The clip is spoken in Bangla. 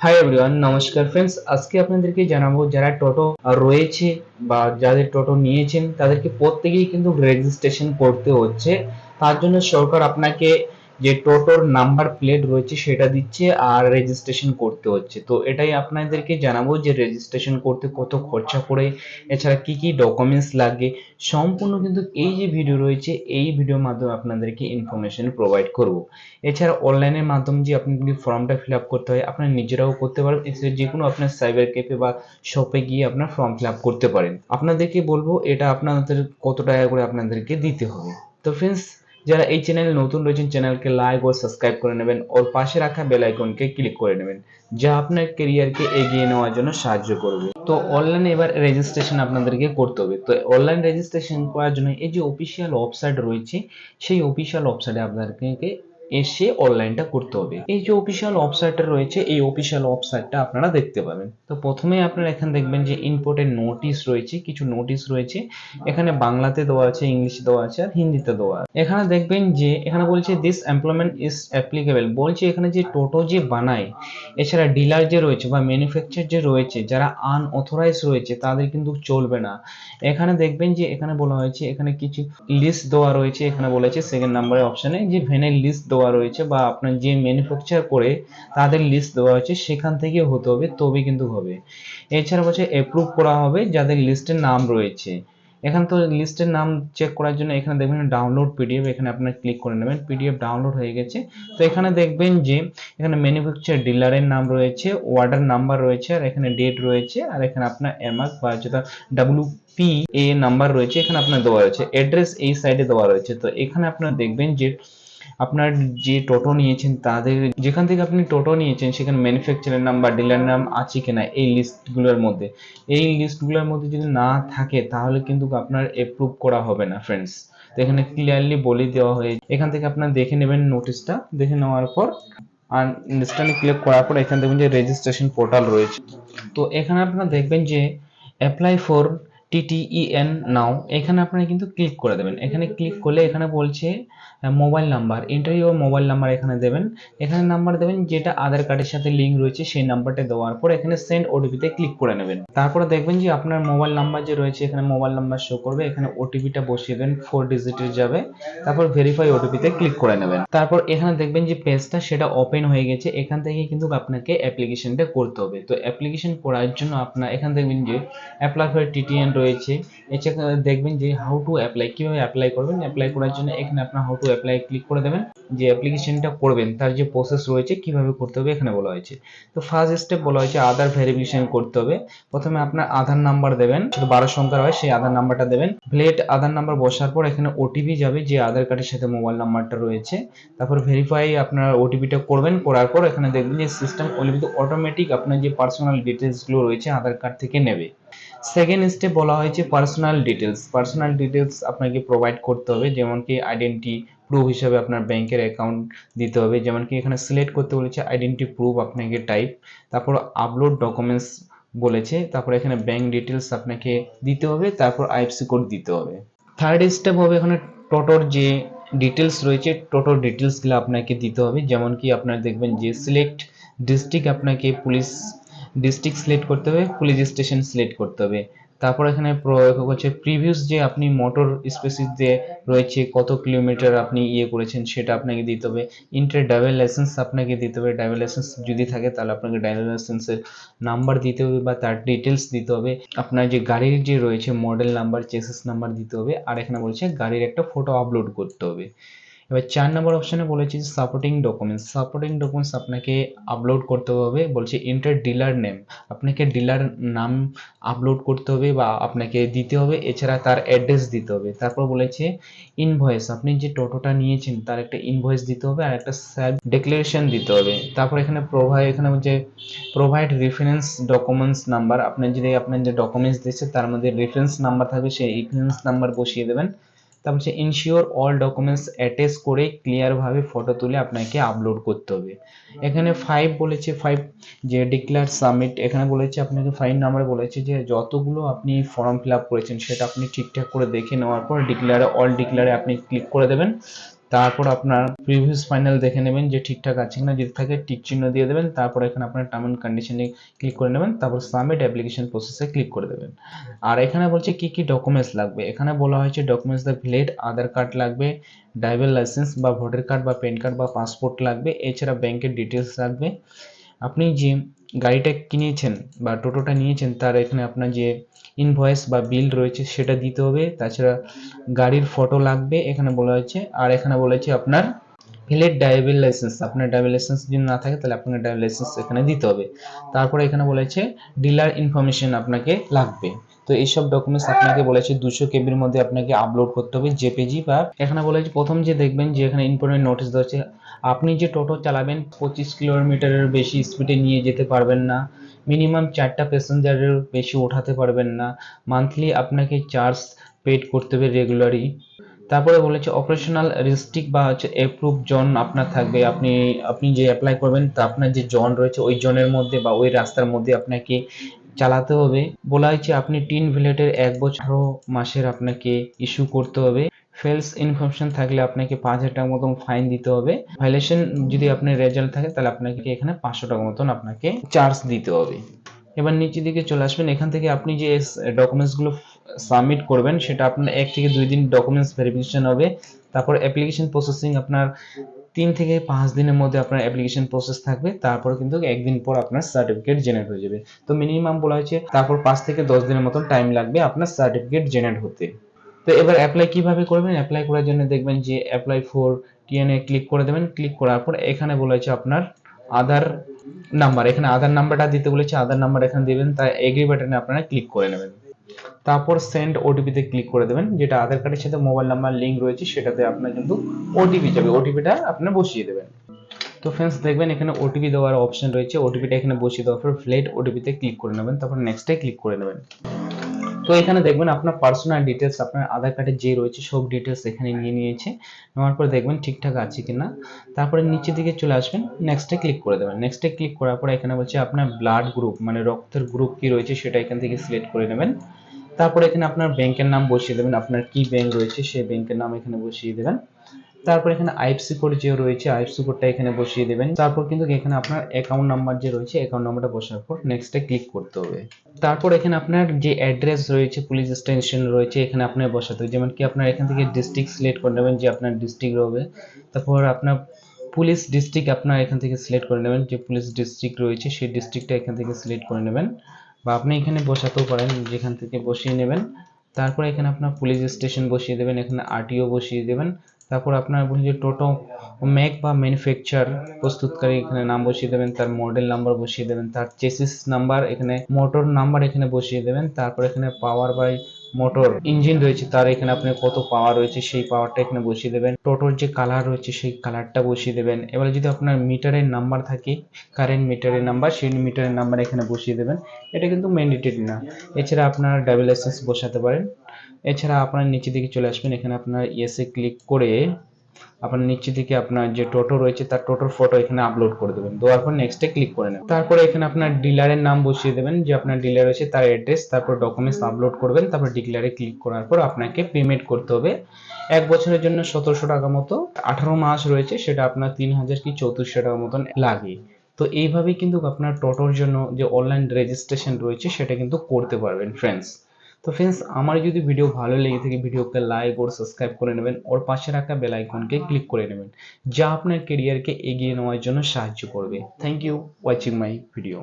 হাই এভরিওয়ান, নমস্কার ফ্রেন্ডস। আজকে আপনাদেরকে জানাবো যারা টোটো রয়েছে বা যাদের টোটো নিয়েছেন তাদেরকে প্রত্যেকেই কিন্তু রেজিস্ট্রেশন করতে হচ্ছে। তার জন্য সরকার আপনাকে যে টোটোর নাম্বার প্লেট রয়েছে সেটা দিচ্ছে আর রেজিস্ট্রেশন করতে হচ্ছে। তো এটাই আপনাদেরকে জানাবো যে রেজিস্ট্রেশন করতে কত খরচা পড়ে, এছাড়া কি কি ডকুমেন্টস লাগে, সম্পূর্ণ কিন্তু এই যে ভিডিও রয়েছে এই ভিডিওর মাধ্যমে আপনাদেরকে ইনফরমেশন প্রোভাইড করব। এছাড়া অনলাইনের মাধ্যমে যে আপনি যদি ফর্মটা ফিল আপ করতে হয় আপনারা নিজেরাও করতে পারেন। এছাড়া যে কোনো আপনার সাইবার ক্যাফে বা শপে গিয়ে আপনার ফর্ম ফিল আপ করতে পারেন। আপনাদেরকে বলবো এটা আপনাদের কত টাকা করে আপনাদেরকে দিতে হবে। তো ফ্রেন্ডস, যারা এই চ্যানেলে নতুন রয়েছেন চ্যানেলকে লাইক ও সাবস্ক্রাইব করে নেবেন, ওর পাশে রাখা বেল আইকনকে ক্লিক করে নেবেন, যা আপনার ক্যারিয়ারকে এগিয়ে নেওয়ার জন্য সাহায্য করবে। তো অনলাইনে এবার রেজিস্ট্রেশন আপনাদেরকে করতে হবে। তো অনলাইন রেজিস্ট্রেশন করার জন্য এই যে অফিসিয়াল ওয়েবসাইট রয়েছে সেই অফিসিয়াল ওয়েবসাইটে আপনাদেরকে এসে অনলাইনটা করতে হবে। এই যে অফিসিয়াল ওয়েবসাইটটা রয়েছে এই অফিসিয়াল ওয়েবসাইটটা আপনারা দেখতে পাবেন। তো প্রথমে আপনারা এখানে দেখবেন যে ইম্পোর্টেন্ট নোটিশ রয়েছে, কিছু নোটিশ রয়েছে। এখানে বাংলাতে দেওয়া আছে, ইংলিশে দেওয়া আছে আর হিন্দিতে দেওয়া আছে। এখানে দেখবেন যে এখানে বলছে দিস এমপ্লয়মেন্ট ইজ অ্যাপ্লিকেবল, বলছে এখানে যে টোটো যে বানায় এছাড়া ডিলার যে রয়েছে বা ম্যানুফ্যাকচার যে রয়েছে যারা আনঅথরাইজ রয়েছে তাদের কিন্তু চলবে না। এখানে দেখবেন যে এখানে বলা হয়েছে এখানে কিছু লিস্ট দেওয়া রয়েছে। এখানে বলেছে সেকেন্ড নাম্বারের অপশনে যে ভ্যানের লিস্ট দেওয়া রয়েছে বা আপনার যে ম্যানুফ্যাকচার করে তাদের লিস্ট দেওয়া হয়েছে সেখান থেকে হতে হবে, তবে কিন্তু হবে। এছাড়া বলছে অ্যাপ্রুভ করা হবে যাদের লিস্টের নাম রয়েছে। এখানে তো লিস্টের নাম চেক করার জন্য এখানে দেখবেন ডাউনলোড পিডিএফ, এখানে আপনার ক্লিক করে নেবেন। পিডিএফ ডাউনলোড হয়ে গেছে। তো এখানে দেখবেন যে এখানে ম্যানুফ্যাকচার ডিলারের নাম রয়েছে, অর্ডার নাম্বার রয়েছে আর এখানে ডেট রয়েছে আর এখানে আপনার এমআরপি বা যেটা WPA নাম্বার রয়েছে এখানে আপনার দেওয়া রয়েছে। অ্যাড্রেস এই সাইডে দেওয়া রয়েছে। তো এখানে আপনারা দেখবেন যে আপনার যে টোটো নিয়েছেন তাদের যেখান থেকে আপনি টোটো নিয়েছেন সেখানে ম্যানুফ্যাকচারের নাম বা ডিলার নাম আছে কিনা এই লিস্টগুলোর মধ্যে। এই লিস্টগুলোর মধ্যে যদি না থাকে তাহলে কিন্তু আপনার অ্যাপ্রুভ করা হবে না ফ্রেন্ডস। তো এখানে ক্লিয়ারলি বলে দেওয়া হয়েছে। এখান থেকে আপনারা দেখে নেবেন নোটিশটা, দেখে নেওয়ার পর আন্ডারস্ট্যান্ডিং ক্লিক করার পর এখানে দেখবেন যে রেজিস্ট্রেশন পোর্টাল রয়েছে। তো এখানে আপনারা দেখবেন যে অ্যাপ্লাই ফর TTEN নাও, এখানে আপনারা কিন্তু ক্লিক করে দেবেন। এখানে ক্লিক করলে এখানে বলছে mobile number, enter your mobile number এখানে দেবেন। এখানে নাম্বার দেবেন যেটা আধার কার্ডের সাথে লিঙ্ক রয়েছে সেই নাম্বারটা দেওয়ার পর এখানে সেন্ড ওটিপিতে ক্লিক করে নেবেন। তারপরে দেখবেন যে আপনার মোবাইল নাম্বার যে রয়েছে এখানে মোবাইল নাম্বার শো করবে, এখানে ওটিপিটা বসিয়ে দেন, 4 ডিজিটের যাবে। তারপর ভেরিফাই ওটিপিতে ক্লিক করে নেবেন। তারপর এখানে দেখবেন যে পেজটা সেটা ওপেন হয়ে গেছে। এখান থেকে কিন্তু আপনাকে অ্যাপ্লিকেশনটা করতে হবে। তো অ্যাপ্লিকেশন করার জন্য আপনার এখানে দেখবেন যে অ্যাপ্লাই ফর TTN রয়েছে। এছাড়া দেখবেন যে হাউ টু অ্যাপ্লাই, কিভাবে অ্যাপ্লাই করবেন। অ্যাপ্লাই করার জন্য এখানে আপনার হাউ টু অ্যাপ্লাই ক্লিক করে দেবেন। যে অ্যাপ্লিকেশনটা করবেন তার যে প্রসেস রয়েছে কিভাবে করতে হবে এখানে বলা হয়েছে। তো ফার্স্ট স্টেপ বলা হয়েছে আধার ভেরিফিকেশন করতে হবে। প্রথমে আপনার আধার নাম্বার দেবেন, শুধু 12 সংখ্যার হয় সেই আধার নাম্বারটা দেবেন। ভ্যালিড আধার নাম্বার বসার পর এখানে ওটিপি যাবে যে আধার কার্ডের সাথে মোবাইল নাম্বারটা রয়েছে। তারপর ভেরিফাই আপনার ওটিপিটা করবেন, করার পর এখানে দেখবেন যে সিস্টেম অটোমেটিক আপনার যে পার্সোনাল ডিটেলসগুলো রয়েছে আধার কার্ড থেকে নেবে। সেকেন্ড স্টেপ বলা হয়েছে পার্সোনাল ডিটেলস। পার্সোনাল ডিটেলস আপনাকে প্রোভাইড করতে হবে, যেমন কি আইডেন্টি প্রুফ হিসাবে আপনার ব্যাংকের অ্যাকাউন্ট দিতে হবে। যেমন কি এখানে সিলেক্ট করতে বলেছে আইডেন্টি প্রুফ আপনাকে টাইপ, তারপর আপলোড ডকুমেন্টস বলেছে, তারপর এখানে ব্যাংক ডিটেলস আপনাকে দিতে হবে, তারপর IFSC কোড দিতে হবে। থার্ড স্টেপ হবে এখানে টোটোর যে ডিটেলস রয়েছে টোটোর ডিটেলসগুলো আপনাকে দিতে হবে। যেমন কি আপনারা দেখবেন যে সিলেক্ট ডিস্ট্রিক্ট, আপনাকে পুলিশ ডিস্ট্রিক্ট সিলেক্ট করতে হবে, পুলিশ স্টেশন সিলেক্ট করতে হবে। তারপর এখানে হচ্ছে প্রিভিয়াস যে আপনি মোটর স্পেসিস যে রয়েছে কত কিলোমিটার আপনি করেছেন সেটা আপনাকে দিতে হবে। ইন্টার ড্রাইভিং লাইসেন্স আপনাকে দিতে হবে, ড্রাইভিং লাইসেন্স যদি থাকে তাহলে আপনাকে ড্রাইভিং লাইসেন্সের নাম্বার দিতে হবে বা তার ডিটেলস দিতে হবে। আপনার যে গাড়ির যে রয়েছে মডেল নাম্বার, চেসিস নাম্বার দিতে হবে। আর এখানে বলছে গাড়ির একটা ফটো আপলোড করতে হবে। এবার 4 নম্বর অপশনে বলেছে যে সাপোর্টিং ডকুমেন্টস। সাপোর্টিং ডকুমেন্টস আপনাকে আপলোড করতে হবে। বলছে এন্টার ডিলার নেম, আপনাকে ডিলার নাম আপলোড করতে হবে বা আপনাকে দিতে হবে। এছাড়া তার অ্যাড্রেস দিতে হবে। তারপর বলেছে ইনভয়েস, আপনি যে টোটোটা নিয়েছেন তার একটা ইনভয়েস দিতে হবে আর একটা সেলফ ডিক্লারেশন দিতে হবে। তারপর এখানে এখানে যে প্রোভাইড রেফারেন্স ডকুমেন্টস নাম্বার, আপনি যদি আপনার যে ডকুমেন্টস দিয়েছে তার মধ্যে রেফারেন্স নাম্বার থাকবে সেই রেফারেন্স নাম্বার বসিয়ে দেবেন। তারপর হচ্ছে ইনশিওর অল ডকুমেন্টস অ্যাটাচ করে ক্লিয়ারভাবে ফটো তুলে আপনাকে আপলোড করতে হবে। এখানে 5 বলেছে, 5 যে ডিক্লেয়ার সাবমিট, এখানে বলেছে আপনাকে 5 নাম্বার বলেছে যে যতগুলো আপনি ফর্ম ফিল আপ করেছেন সেটা আপনি ঠিকঠাক করে দেখে নেওয়ার পর ডিক্লেয়ারে অল ডিক্লেয়ারে আপনি ক্লিক করে দেবেন। তারপর আপনার প্রিভিয়াস ফাইনাল দেখে নেবেন যে ঠিকঠাক আছে কিনা, যদি থাকে টিক চিহ্ন দিয়ে দেবেন। তারপর এখানে আপনার টার্ম এন্ড কন্ডিশনে ক্লিক করে নেবেন, তারপর সাবমিট অ্যাপ্লিকেশন প্রসেসে ক্লিক করে দেবেন। আর এখানে বলছে কি কি ডকুমেন্টস লাগবে। এখানে বলা হয়েছে documents the valid Aadhaar card লাগবে, ড্রাইভিং লাইসেন্স বা ভোটার কার্ড বা প্যান কার্ড বা পাসপোর্ট লাগবে, এছাড়া ব্যাংকের ডিটেলস লাগবে। আপনি যে গাড়িটা কিনেছেন বা টোটোটা নিয়েছেন তার এখানে আপনার যে ইনভয়েস বা বিল রয়েছে সেটা দিতে হবে। তাছাড়া গাড়ির ফটো লাগবে এখানে বলা হয়েছে। আর এখানে বলেছে আপনার ভ্যালিড ড্রাইভিং লাইসেন্স, আপনার ড্রাইভিং লাইসেন্স যদি না থাকে তাহলে আপনাকে ড্রাইভিং লাইসেন্স এখানে দিতে হবে। তারপরে এখানে বলেছে ডিলার ইনফরমেশন আপনাকে লাগবে। তো এইসব ডকুমেন্টস আপনাকে বলেছে 200 কেবির মধ্যে আপনাকে আপলোড করতে হবে জেপিজি বা। এখানে বলেছে প্রথম যে দেখবেন যে এখানে ইম্পর্টেন্ট নোটিশ দেওয়া আছে, আপনি যে টোটো চালাবেন 25 কিলোমিটারের বেশি স্পিডে নিয়ে যেতে পারবেন না, মিনিমাম 4টা প্যাসেঞ্জারের বেশি ওঠাতে পারবেন না, মান্থলি আপনাকে চার্জ পেড করতে হবে রেগুলারই। তারপরে বলেছে অপারেশনাল রিস্ট্রিক্ট বা হচ্ছে অ্যাপ্রুভ জোন আপনার থাকবে, আপনি যে অ্যাপ্লাই করবেন তা আপনার যে জোন রয়েছে ওই জোনের মধ্যে বা ওই রাস্তার মধ্যে আপনাকে চালাতে হবে। বলা হয়েছে আপনি টিন ভ্যালিডের 1 বছর 18 মাসের আপনাকে ইস্যু করতে হবে। ফেলস ইনফরমেশন থাকলে আপনাকে 5,000 টাকা মতন ফাইন দিতে হবে। ভাইলেশন যদি আপনার রেজাল্ট থাকে তাহলে আপনাকে এখানে 500 টাকা মতন আপনাকে চার্জ দিতে হবে। এবার নিচের দিকে চলে আসবেন, এখান থেকে আপনি যে ডকুমেন্টসগুলো সাবমিট করবেন সেটা আপনার 1 থেকে 2 দিন ডকুমেন্টস ভেরিফিকেশন হবে। তারপর অ্যাপ্লিকেশন প্রসেসিং আপনার 3 থেকে 5 দিনের মধ্যে আপনার অ্যাপ্লিকেশন প্রসেস থাকবে। তারপর কিন্তু 1 দিন পর আপনার সার্টিফিকেট জেনারেট হয়ে যাবে। তো মিনিমাম বলা হয়েছে তারপর 5 থেকে 10 দিনের মতন টাইম লাগবে আপনার সার্টিফিকেট জেনারেট হতে। তো এবার অ্যাপ্লাই কিভাবে করবেন, অ্যাপ্লাই করার জন্য দেখবেন যে অ্যাপ্লাই ফর টিএনএ ক্লিক করে দেবেন। ক্লিক করার পর এখানে বলা হয়েছে আপনার আধার নাম্বার, এখানে আধার নাম্বারটা দিতে বলেছে, আধার নাম্বার এখানে দিবেন। তাই এগ্রি বাটনে আপনারা ক্লিক করে নেবেন। তারপর সেন্ড ওটিপিতে ক্লিক করে দেবেন, যেটা আধার কার্ডের সাথে মোবাইল নাম্বার লিঙ্ক রয়েছে সেটাতে আপনার কিন্তু ওটিপি যাবে, ওটিপিটা আপনারা বসিয়ে দেবেন। তো ফ্রেন্ডস দেখবেন এখানে ওটিপি দেওয়ার অপশন রয়েছে, ওটিপিটা এখানে বসিয়ে দেওয়ার পর ফ্লেট ওটিপিতে ক্লিক করে নেবেন, তারপর নেক্সটে ক্লিক করে নেবেন। তো এখানে দেখবেন আপনার পার্সোনাল ডিটেলস আপনার আধার কার্ডে যে রয়েছে সব ডিটেলস এখানে নিয়ে নিয়েছে। নেওয়ার পর দেখবেন ঠিকঠাক আছে কিনা, তারপরে নিচের দিকে চলে আসবেন, নেক্সটে ক্লিক করে দেবেন। নেক্সটে ক্লিক করার পর এখানে বলছে আপনার ব্লাড গ্রুপ মানে রক্তের গ্রুপ কি রয়েছে সেটা এখান থেকে সিলেক্ট করে নেবেন। তারপরে এখানে আপনার ব্যাংকের নাম বসিয়ে দেবেন, আপনার কি ব্যাংক রয়েছে সেই ব্যাংকের নাম এখানে বসিয়ে দেবেন। তারপর এখানে আইএফসি কোড যে রয়েছে আইএফসি কোডটা এখানে বসিয়ে দেবেন। তারপর কিন্তু এখানে আপনার অ্যাকাউন্ট নাম্বার যে রয়েছে অ্যাকাউন্ট নাম্বারটা বসার পর নেক্সটে ক্লিক করতে হবে। তারপর এখানে আপনার যে অ্যাড্রেস রয়েছে পুলিশ স্টেশন রয়েছে এখানে আপনার বসাতে হবে, যেমন কি আপনার এখান থেকে ডিস্ট্রিক্ট সিলেক্ট করে নেবেন যে আপনার ডিস্ট্রিক্ট হবে। তারপর আপনার পুলিশ ডিস্ট্রিক্ট আপনার এখান থেকে সিলেক্ট করে নেবেন, যে পুলিশ ডিস্ট্রিক্ট রয়েছে সেই ডিস্ট্রিক্টটা এখান থেকে সিলেক্ট করে নেবেন, বা আপনি এখানে বসাতেও পারেন যেখান থেকে বসিয়ে নেবেন। তারপর এখানে আপনার পুলিশ স্টেশন বসিয়ে দেবেন, এখানে আরটিও বসিয়ে দেবেন। তারপর আপনার বলুন যে টোটো মেক বা ম্যানুফ্যাকচার প্রস্তুতকারী এখানে নাম বসিয়ে দেবেন, তার মডেল নাম্বার বসিয়ে দেবেন, তার চেসিস নাম্বার এখানে মোটর নাম্বার এখানে বসিয়ে দেবেন। তারপর এখানে পাওয়ার বাই মোটর ইঞ্জিন রয়েছে তার এখানে আপনার কত পাওয়ার রয়েছে সেই পাওয়ারটা এখানে বসিয়ে দেবেন। টোটোর যে কালার রয়েছে সেই কালারটা বসিয়ে দেবেন। এবারে যদি আপনার মিটারের নাম্বার থাকে কারেন্ট মিটারের নাম্বার সেই মিটারের নাম্বার এখানে বসিয়ে দেবেন। এটা কিন্তু ম্যান্ডেটরি না, এছাড়া আপনার ড্রাইভিং লাইসেন্স বসাতে পারেন। এছাড়া আপনার নিচের দিকে চলে আসবেন, এখানে আপনার ইয়েসে ক্লিক করে আপনার নিচের দিকে আপনার যে টোটো রয়েছে তার টোটোর ফটো এখানে আপলোড করে দেবেন, দেওয়ার পর নেক্সটে ক্লিক করে নেবেন। তারপরে এখানে আপনার ডিলারের নাম বসিয়ে দেবেন, যে আপনার ডিলার রয়েছে তার অ্যাড্রেস, তারপর ডকুমেন্টস আপলোড করবেন, তারপর ডিক্লারে ক্লিক করার পর আপনাকে পেমেন্ট করতে হবে 1 বছরের জন্য 1700 টাকা মতো। 18 মাস রয়েছে সেটা আপনার 3000 কি 3400 টাকা মতন লাগে। তো এইভাবেই কিন্তু আপনার টোটোর জন্য যে অনলাইন রেজিস্ট্রেশন রয়েছে সেটা কিন্তু করতে পারবেন ফ্রেন্ডস। তো ফ্রেন্ডস আমার যদি ভিডিও ভালো লেগে থাকে ভিডিওকে লাইক ও সাবস্ক্রাইব করে নেবেন, ওর পাশে রাখা বেল আইকনকে ক্লিক করে নেবেন, যা আপনার ক্যারিয়ারকে এগিয়ে নেওয়ার জন্য সাহায্য করবে। Thank you watching my video.